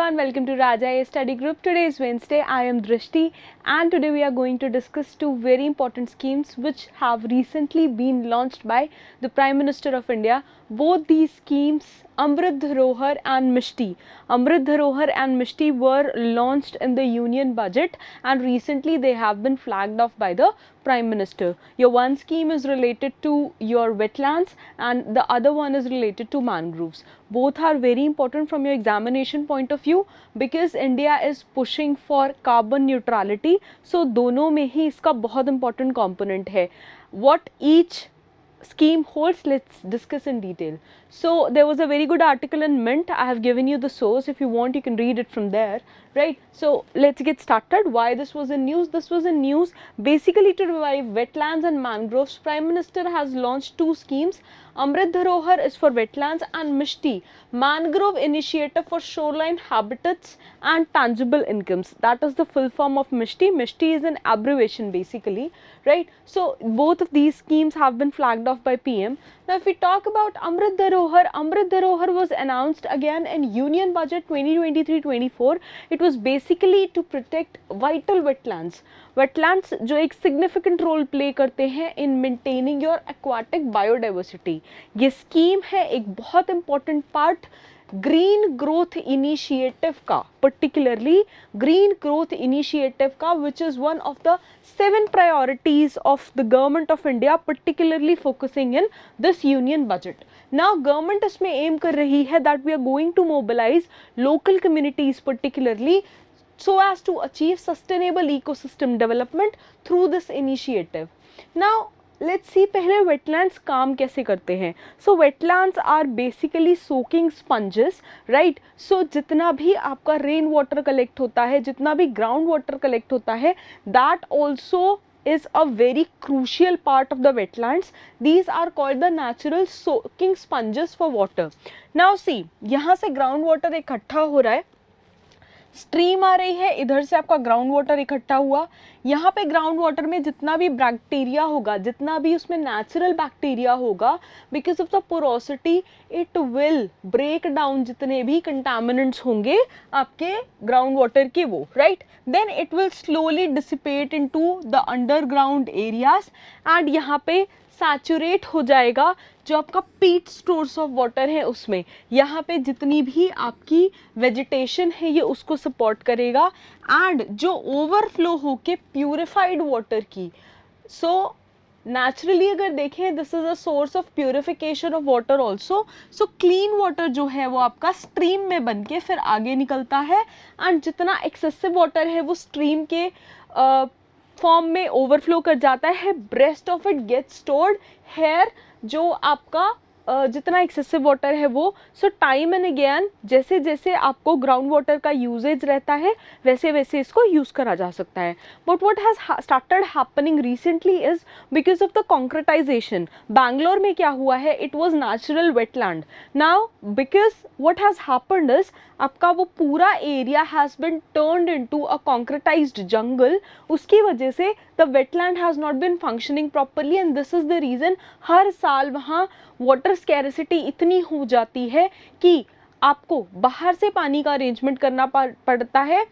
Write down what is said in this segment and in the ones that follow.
everyone, welcome to Raja A Study Group. Today is Wednesday. I am Drishti and today we are going to discuss two very important schemes which have recently been launched by the Prime Minister of India. Both these schemes, Amrit Dharohar and Mishti. Amrit Dharohar and Mishti were launched in the Union Budget and recently they have been flagged off by the Prime Minister. Your one scheme is related to your wetlands and the other one is related to mangroves. Both are very important from your examination point of view because India is pushing for carbon neutrality. So दोनों में ही इसका बहुत important component है. What each scheme holds, let's discuss in detail. So there was a very good article in Mint. I have given you the source. If you want, you can read it from there, right? So let's get started. Why this was in news? This was in news basically to revive wetlands and mangroves. Prime Minister has launched two schemes. Amrit Dharohar is for wetlands and Mishti, Mangrove Initiative for Shoreline Habitats and Tangible Incomes. That is the full form of Mishti. Mishti is an abbreviation basically, right? So both of these schemes have been flagged off by PM. Now if we talk about Amrit Dharohar was announced again in Union Budget 2023-24. It was basically to protect vital wetlands. Wetlands जो एक significant role play करते हैं in maintaining your aquatic biodiversity. ये scheme है एक बहुत important part green growth initiative का, particularly green growth initiative का, which is one of the 7 priorities of the government of India, particularly focusing in this union budget. Now government इसमें aim कर रही है that we are going to mobilize local communities particularly so as to achieve sustainable ecosystem development through this initiative. Now let's see पहले wetlands काम कैसे करते हैं. So wetlands are basically soaking sponges, right? So जितना भी आपका rain water collect होता है, जितना भी ground water collect होता है, that also is a very crucial part of the wetlands. These are called the natural soaking sponges for water. Now see, यहाँ से ground water इकट्ठा हो रहा है, स्ट्रीम आ रही है, इधर से आपका ग्राउंड वाटर इकट्ठा हुआ, यहाँ पे ग्राउंड वाटर में जितना भी बैक्टीरिया होगा, जितना भी उसमें नेचुरल बैक्टीरिया होगा, because of the porosity it will break down जितने भी कंटामिनेंट्स होंगे आपके ग्राउंड वाटर के वो, right, then it will slowly dissipate into the underground areas and यहाँ पे सैचुरेट हो जाएगा जो आपका पीट स्टोर्स ऑफ वाटर है उसमें. यहाँ पे जितनी भी आपकी वेजिटेशन है ये उसको सपोर्ट करेगा एंड जो ओवरफ्लो होके प्यूरिफाइड वाटर की, सो नेचुरली अगर देखें this is a source of purification of water also. So clean water जो है वो आपका स्ट्रीम में बन के फिर आगे निकलता है एंड जितना एक्सेसिव वाटर है वो स्ट्रीम के फॉर्म में ओवरफ्लो कर जाता है. Rest of it gets stored here, जो आपका जितना एक्सेसिव वाटर है वो. सो टाइम एंड अगेन जैसे जैसे आपको ग्राउंड वाटर का यूजेज रहता है वैसे वैसे इसको यूज करा जा सकता है. But what has started happening recently is because of the concretization. Bangalore में क्या हुआ है, it was natural wetland. Now because what has happened is आपका वो पूरा area has been turned into a concretized jungle. उसकी वजह से the wetland has not been functioning properly and this is the reason हर साल वहाँ वाटर स्कैरिसिटी इतनी हो जाती है कि आपको बाहर से पानी का अरेंजमेंट करना पड़ता है.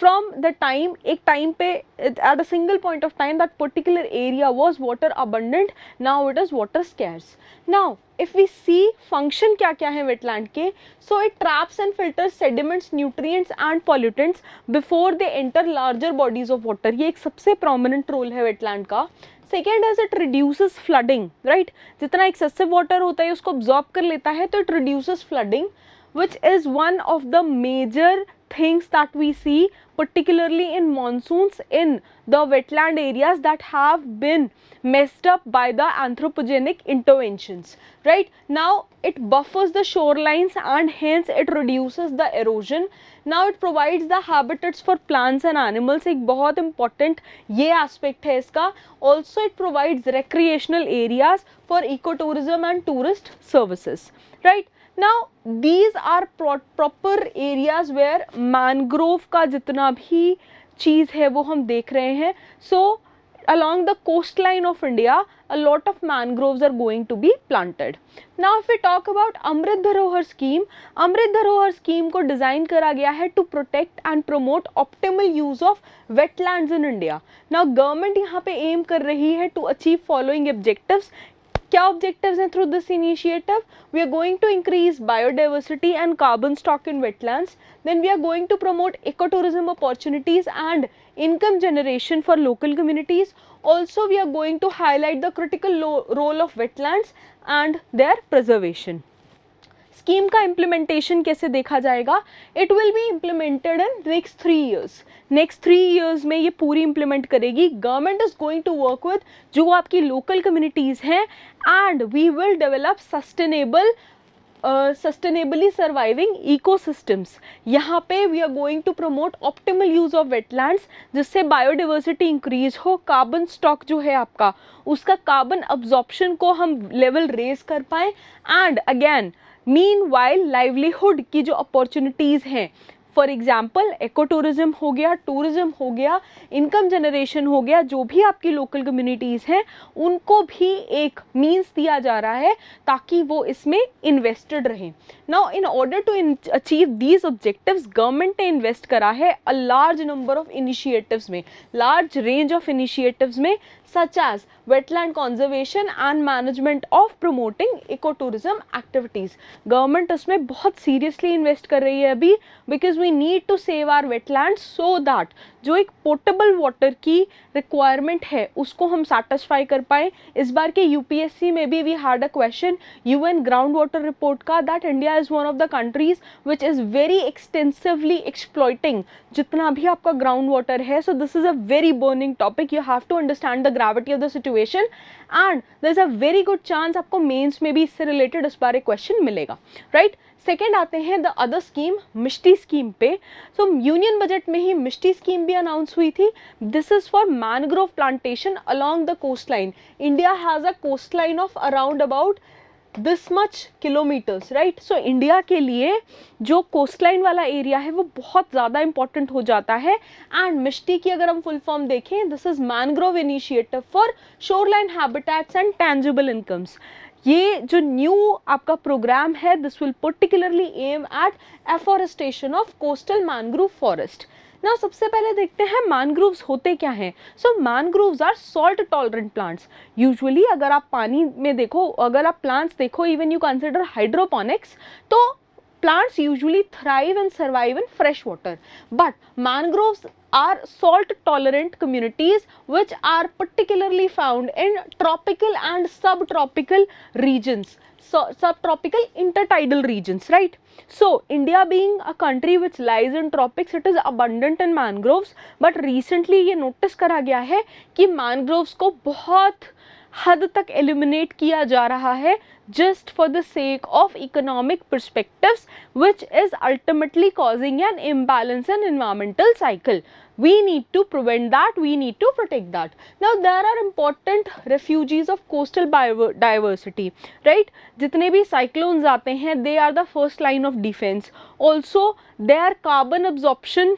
From the time, एक टाइम पे at a single point of time that particular area was water abundant, now it is water scarce. Now if we see function क्या क्या है wetland के, so it traps and filters sediments, nutrients and pollutants before they enter larger bodies of water. ये एक सबसे prominent role है wetland का. Second is it reduces flooding, right? जितना excessive water होता है उसको absorb कर लेता है तो it reduces flooding, which is one of the major things that we see particularly in monsoons in the wetland areas that have been messed up by the anthropogenic interventions, right? Now it buffers the shorelines and hence it reduces the erosion. Now it provides the habitats for plants and animals. एक बहुत important ये aspect है इसका. Also it provides recreational areas for ecotourism and tourist services, right? Now these are proper areas where mangrove का जितना भी चीज़ है वो हम देख रहे हैं. So along the coastline of India, a lot of mangroves are going to be planted. Now if we talk about Amrit Dharohar scheme, Amrit Dharohar scheme को डिज़ाइन करा गया है to protect and promote optimal use of wetlands in India. Now government यहाँ पे aim कर रही है to achieve following objectives. क्या ऑब्जेक्टिव्स हैं through this initiative? We are going to increase biodiversity and carbon stock in wetlands, then we are going to promote eco tourism opportunities and income generation for local communities. Also we are going to highlight the critical role of wetlands and their preservation. Scheme का implementation कैसे देखा जाएगा? It will be implemented in next 3 years. Next 3 years में ये पूरी implement करेगी. Government is going to work with जो आपकी लोकल कम्युनिटीज़ हैं and we will develop sustainably surviving ecosystems. यहाँ पे we are going to promote optimal use of wetlands जिससे बायोडाइवर्सिटी इंक्रीज हो, कार्बन स्टॉक जो है आपका उसका कार्बन अब्जॉर्प्शन को हम लेवल रेज कर पाएँ एंड अगेन मीनवाइल लाइवलीहुड की जो अपॉर्चुनिटीज़ हैं, फॉर एग्जाम्पल इको टूरिज्म हो गया, टूरिज्म हो गया, इनकम जनरेशन हो गया, जो भी आपकी लोकल कम्युनिटीज़ हैं उनको भी एक मीन्स दिया जा रहा है ताकि वो इसमें इन्वेस्टेड रहें. Now in order to achieve these objectives government ने इन्वेस्ट करा है a large number of initiatives में, लार्ज रेंज ऑफ इनिशिएटिव्स में, such as wetland conservation and management of promoting ecotourism activities. Government उसमें बहुत सीरियसली इन्वेस्ट कर रही है अभी because we need to save our wetlands so that जो एक पोर्टेबल वाटर की रिक्वायरमेंट है उसको हम सेटिस्फाई कर पाएँ. इस बार के यूपीएससी में भी we had a question UN ground water report का that India is one of the countries which is very extensively exploiting जितना भी आपका ग्राउंड वाटर है. So this is a very burning topic. You have to understand the gravity of the situation and there is a very good chance आपको mains में भी इससे related इस बार एक क्वेश्चन मिलेगा, राइट. सेकेंड आते हैं the other scheme, Mishti scheme पे. सो यूनियन बजट में ही मिष्टी स्कीम भी अनाउंस हुई थी. This is for mangrove plantation along the coast line. India has a coast line of around about this much kilometres, right. So India के लिए जो coast line वाला area है वो बहुत ज़्यादा इंपॉर्टेंट हो जाता है. एंड मिष्टी की अगर हम फुल फॉर्म देखें, this is mangrove initiative for shoreline habitats and tangible incomes. ये जो न्यू आपका प्रोग्राम है this will particularly aim at afforestation of coastal mangrove forest. ना सबसे पहले देखते हैं मैनग्रोव्स होते क्या हैं. So mangroves are salt tolerant plants. Usually अगर आप पानी में देखो, अगर आप प्लांट्स देखो, इवन यू कंसिडर हाइड्रोपोनिक्स, तो plants usually thrive and survive in fresh water, but mangroves are salt tolerant communities which are particularly found in tropical and subtropical regions, so subtropical intertidal regions, right. So India being a country which lies in tropics, it is abundant in mangroves, but recently ये notice करा गया है कि mangroves को बहुत हद तक eliminate किया जा रहा है just for the sake of economic perspectives, which is ultimately causing an imbalance in environmental cycle. We need to prevent that, we need to protect that. Now there are important refugees of coastal biodiversity, right. जितने भी cyclones आते हैं they are the first line of defense. Also their carbon absorption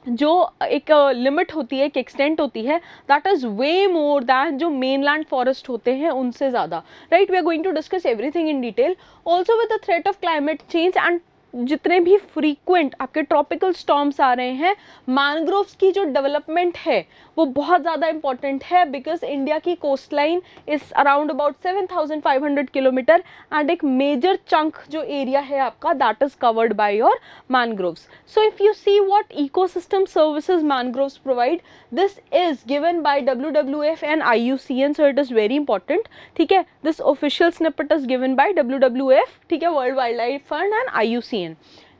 जो एक limit होती है, एक extent होती है, that is way more than जो मेनलैंड फॉरेस्ट होते हैं उनसे ज़्यादा, right. We are going to discuss everything in detail. Also with the threat of climate change and जितने भी फ्रीक्वेंट आपके ट्रॉपिकल स्टॉर्म्स आ रहे हैं, मैनग्रोव्स की जो डेवलपमेंट है वो बहुत ज़्यादा इंपॉर्टेंट है बिकॉज इंडिया की coast line is around about 7,500 kilometre and एक मेजर चंक जो एरिया है आपका that is covered by your mangroves. So if you see what ecosystem services mangroves provide, this is given by WWF and IUCN, so it is very important, ठीक है. This official snippet is given by WWF, ठीक है, World Wildlife Fund and IUCN.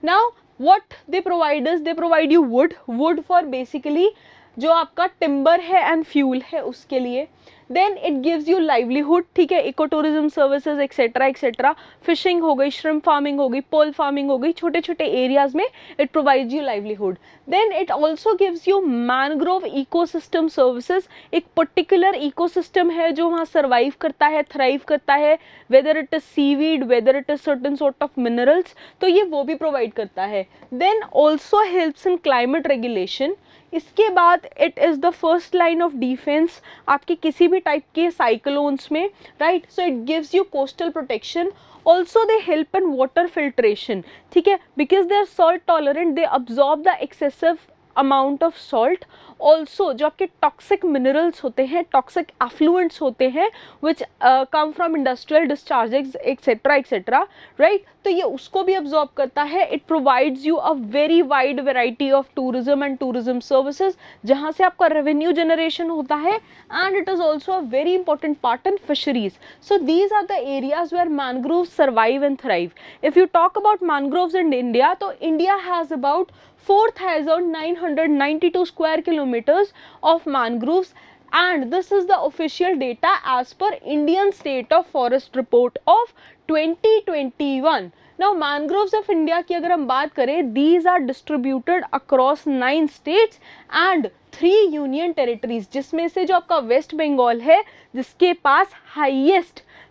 Now what they provide is they provide you wood for basically जो आपका timber है and fuel है उसके लिए. Then it gives you livelihood, ठीक है, eco tourism services etcetera etcetera. Fishing हो गई, श्रिम्प फार्मिंग हो गई, पर्ल फार्मिंग हो गई, छोटे छोटे एरियाज में it provides you livelihood. Then it also gives you mangrove ecosystem services. एक पर्टिकुलर इकोसिस्टम है जो वहाँ सर्वाइव करता है, थ्राइव करता है, whether it is seaweed, whether it is certain sort of minerals, तो ये वो भी प्रोवाइड करता है. Then also helps in climate regulation. इसके बाद it is the first line of defence आपके किसी भी टाइप के साइक्लोन्स में, right. So it gives you coastal protection. Also they help in water filtration, ठीक है, because they are salt tolerant, they absorb the excessive amount of salt. Also जो आपके toxic minerals होते हैं, टॉक्सिक एफ्लुएंट्स होते हैं which come from industrial discharges etcetera etcetera, right. तो ये उसको भी अब्जॉर्ब करता है. It provides you a very wide variety of tourism and tourism services, जहाँ से आपका रेवेन्यू जनरेशन होता है. And it is also a very important part in fisheries. So these are the areas where mangroves survive and thrive. If you talk about mangroves in India, तो India has about 4,992 square kilometers of mangroves, and this is the official data as per Indian State of Forest Report of 2021. Now mangroves of India की अगर हम बात करें, these are distributed across 9 states and 3 union territories, जिसमें से जो आपका waste Bengal है जिसके पास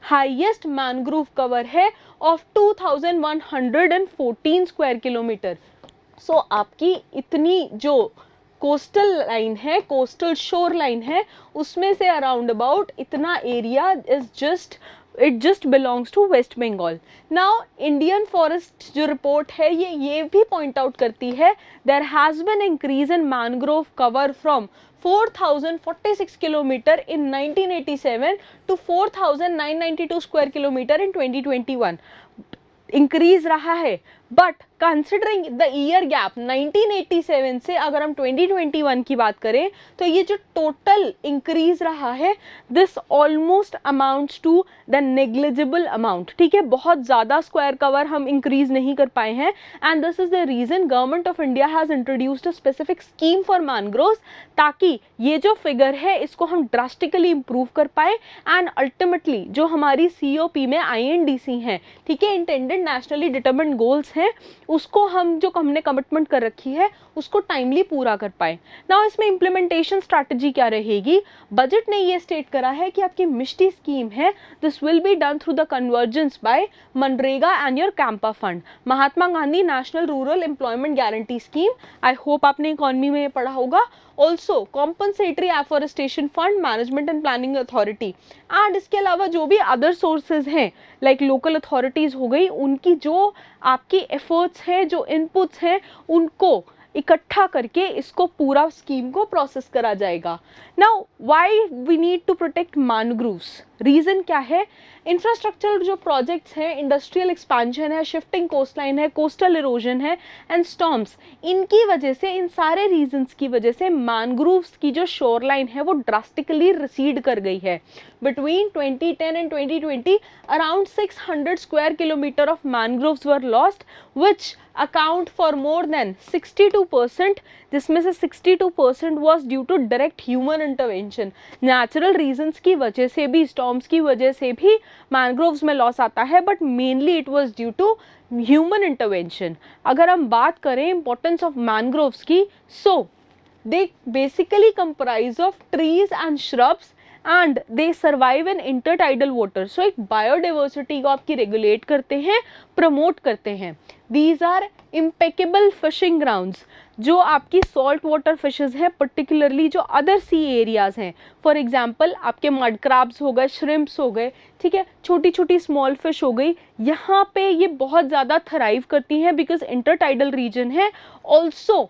हाईएस्ट मैनग्रोव कवर है ऑफ 2,114 स्क्वायर किलोमीटर. सो आपकी इतनी जो कोस्टल लाइन है, कोस्टल शोर लाइन है, उसमें से अराउंड अबाउट इतना area it just belongs to West Bengal. Now Indian forest जो रिपोर्ट है ये भी पॉइंट आउट करती है there has been increase in mangrove cover from 4,046 kilometre in 1987 to 4,992 square kilometre in 2021. Increase रहा है, but considering the year gap 1987 से अगर हम 2021 की बात करें, तो ये जो टोटल इंक्रीज रहा है this almost amounts to the negligible amount. ठीक है, बहुत ज़्यादा स्क्वायर कवर हम इंक्रीज नहीं कर पाए हैं. And this is the reason government of India has introduced a specific scheme for mangroves, ताकि ये जो फिगर है इसको हम ड्रास्टिकली इम्प्रूव कर पाए. एंड अल्टीमेटली जो हमारी COP में INDC हैं, ठीक है, इंटेंडेड नेशनली डिटरमिन्ड गोल्स हैं, उसको हमने कमिटमेंट कर रखी है उसको टाइमली पूरा कर पाए. नाउ इसमें इम्प्लीमेंटेशन स्ट्रैटेजी क्या रहेगी? बजट ने ये स्टेट करा है कि आपकी मिष्टी स्कीम है, this will be done through the convergence by MNREGA and your CAMPA fund, Mahatma Gandhi national rural employment guarantee scheme. I hope आपने इकोनॉमी में पढ़ा होगा. Also compensatory afforestation fund, management and planning authority. And इसके अलावा जो भी अदर सोर्सेज हैं like local authorities हो गई, उनकी जो आपकी एफर्ट्स हैं, जो इनपुट्स हैं, उनको इकट्ठा करके इसको पूरा स्कीम को प्रोसेस करा जाएगा. Now why we need to protect mangroves? Reason क्या है? इंफ्रास्ट्रक्चर जो प्रोजेक्ट्स हैं, इंडस्ट्रियल एक्सपेंशन है, शिफ्टिंग कोस्टलाइन है, कोस्टल इरोजन है एंड स्टॉर्म्स, इनकी वजह से, इन सारे रीजंस की वजह से मैनग्रोव्स की जो शोर लाइन है वो ड्रास्टिकली रिसीड कर गई है. Between 2010 and 2020 around 600 square kilometre of mangroves were lost, which account for more than 62%, जिसमें से 62% was due to direct human intervention. Natural reasons की वजह से भी, स्टॉर्म्स की वजह से भी मैनग्रोव्स में लॉस आता है, but mainly it was due to human intervention. अगर हम बात करें इंपॉर्टेंस ऑफ मैनग्रोव्स की, so they basically comprise of trees and shrubs and they survive in intertidal water. सो एक बायोडाइवर्सिटी को आपकी रेगुलेट करते हैं, प्रमोट करते हैं. These are impeccable fishing grounds, जो आपकी सॉल्ट वाटर फिशेज हैं, पर्टिकुलरली जो अदर सी एरियाज़ हैं. फॉर एग्जांपल आपके मड क्रैब्स हो गए, श्रिम्प्स हो गए, ठीक है, छोटी छोटी स्मॉल फिश हो गई, यहाँ पे ये बहुत ज़्यादा थराइव करती हैं बिकॉज इंटरटाइडल रीजन है. ऑल्सो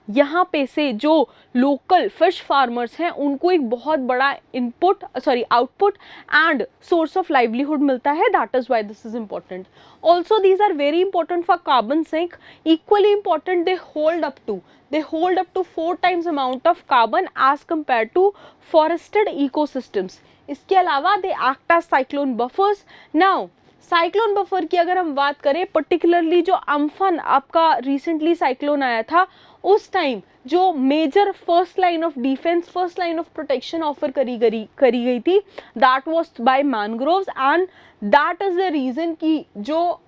यहाँ पे से जो लोकल फिश फार्मर्स हैं उनको एक बहुत बड़ा output and source of livelihood मिलता है. That is why this is important. Also these are very important for carbon sink. Equally important, they hold up to 4 times amount of carbon as compared to forested ecosystems. इसके अलावा they act as cyclone buffers. Now cyclone buffer की अगर हम बात करें, particularly जो Amphan आपका recently cyclone आया था, उस टाइम जो major first line of defence, first line of protection offer करी गई थी, that was by mangroves. And that is the reason कि जो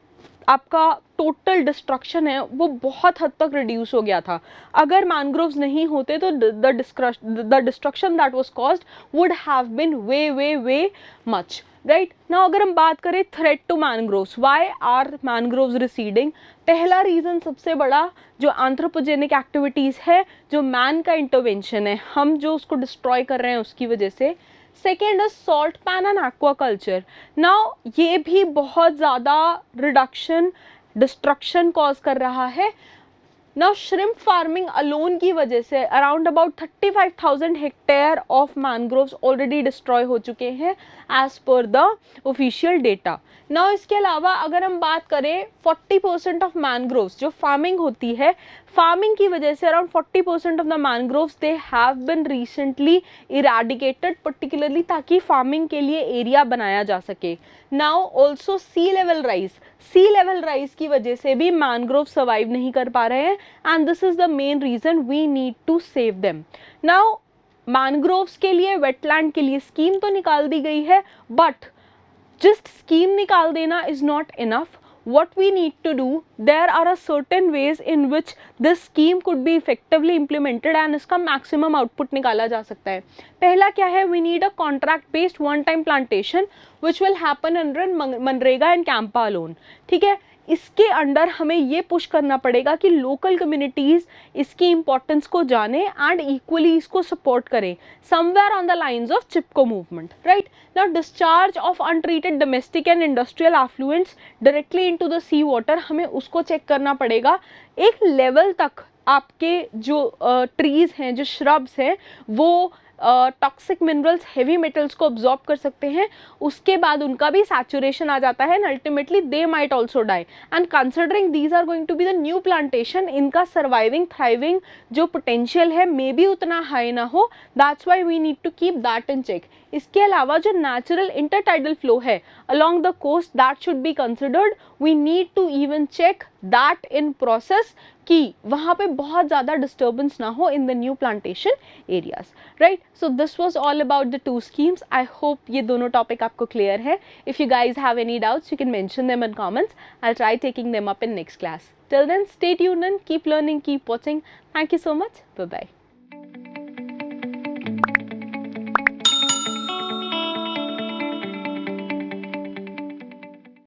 आपका टोटल डिस्ट्रक्शन है वो बहुत हद तक रिड्यूस हो गया था. अगर मैनग्रोव्स नहीं होते तो the destruction that was caused would have been way much. Right ना। अगर हम बात करें threat to mangroves, why are mangroves receding, पहला रीज़न सबसे बड़ा जो एंथ्रोपोजेनिक एक्टिविटीज़ है, जो मैन का इंटरवेंशन है, हम जो उसको डिस्ट्रॉय कर रहे हैं उसकी वजह से। Second is salt pan and aquaculture. Now ये भी बहुत ज़्यादा रिडक्शन डिस्ट्रक्शन कॉज कर रहा है। नाउ श्रिम्प फार्मिंग अलोन की वजह से around about 35,000 hectare of mangroves already destroy हो चुके हैं as per the official data. Now इसके अलावा अगर हम बात करें 40% ऑफ मैनग्रोव्स जो फार्मिंग होती है, फार्मिंग की वजह से around 40% of the mangroves they have been recently eradicated, particularly ताकि फार्मिंग के लिए एरिया बनाया जा सके। Now also see level rise की वजह से भी मैनग्रोव सर्वाइव नहीं कर पा रहे हैं and this is the main reason we need to save them. Now mangroves के लिए, वेटलैंड के लिए स्कीम तो निकाल दी गई है, बट just scheme निकाल देना is not enough. What we need to do, there are a certain ways in which this scheme could be effectively implemented and इसका maximum output निकाला जा सकता है। पहला क्या है, we need a contract based one time plantation which will happen under MNREGA and Campa alone। ठीक है, इसके अंडर हमें ये पुश करना पड़ेगा कि लोकल कम्युनिटीज़ इसकी इम्पोर्टेंस को जाने एंड इक्वली इसको सपोर्ट करें, somewhere on the lines of Chipko movement, right. Now discharge of untreated domestic and industrial effluents directly into the sea water, हमें उसको चेक करना पड़ेगा। एक लेवल तक आपके जो ट्रीज़ हैं, जो श्रब्स हैं, वो टॉक्सिक मिनरल्स, हेवी मेटल्स को ऑब्जॉर्ब कर सकते हैं, उसके बाद उनका भी सैचुरेशन आ जाता है and ultimately they might also die. And considering these are going to be the new plantation, इनका सर्वाइविंग थ्राइविंग जो पोटेंशियल है मे बी उतना हाई ना हो, that's why we need to keep that in check. इसके अलावा जो natural intertidal flow है along the coast, that should be considered. We need to even check that in process कि वहाँ पे बहुत ज़्यादा disturbance ना हो in the new plantation areas, right? So this was all about the two schemes. I hope ये दोनों topic आपको clear है. If you guys have any doubts, you can mention them in comments. I'll try taking them up in next class. Till then, stay tuned and keep learning, keep watching. Thank you so much. Bye bye.